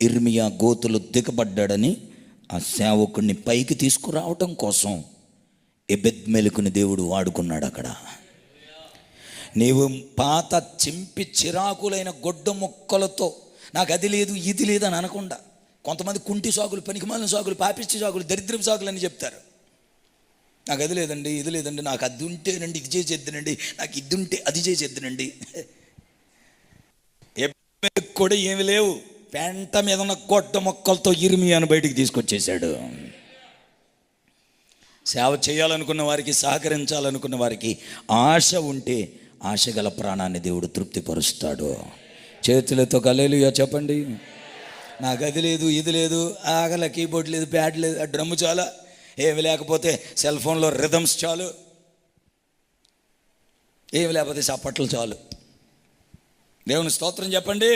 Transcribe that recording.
ఇర్మియా గోతులు దిగబడ్డాడని ఆ సేవకుడిని పైకి తీసుకురావటం కోసం ఎబెద్మెలకుని దేవుడు వాడుకున్నాడు. అక్కడ నీవు పాత చింపి చిరాకులైన గొడ్డ ముక్కలతో నాకు అది లేదు ఇది లేదు అని అనకుండా, కొంతమంది కుంటి సాగులు, పనికిమాలిన సాగులు, పాపిష్టి సాగులు, దరిద్రం సాగులు అని చెప్తారు. నాకు అది లేదండి ఇది లేదండి, నాకు అది ఉంటేనండి ఇది చేసేద్దునండి, నాకు ఇది ఉంటే అది చేసేద్దునండి. కూడా ఏమి లేవు, పెంట మీద ఉన్న గొడ్డ మొక్కలతో ఇర్మియాను బయటికి తీసుకొచ్చేసాడు. సేవ చేయాలనుకున్న వారికి, సహకరించాలనుకున్న వారికి ఆశ ఉంటే ఆశ గల ప్రాణాన్ని దేవుడు తృప్తిపరుస్తాడు. చేతులతో హల్లెలూయా చెప్పండి. నాకు అది లేదు ఇది లేదు, ఆగల కీబోర్డ్ లేదు, ప్యాడ్ లేదు, ఆ డ్రమ్ము చాలా, ఏమి లేకపోతే సెల్ ఫోన్లో రిథమ్స్ చాలు, ఏమి లేకపోతే చప్పట్లు చాలు. దేవుని స్తోత్రం చెప్పండి.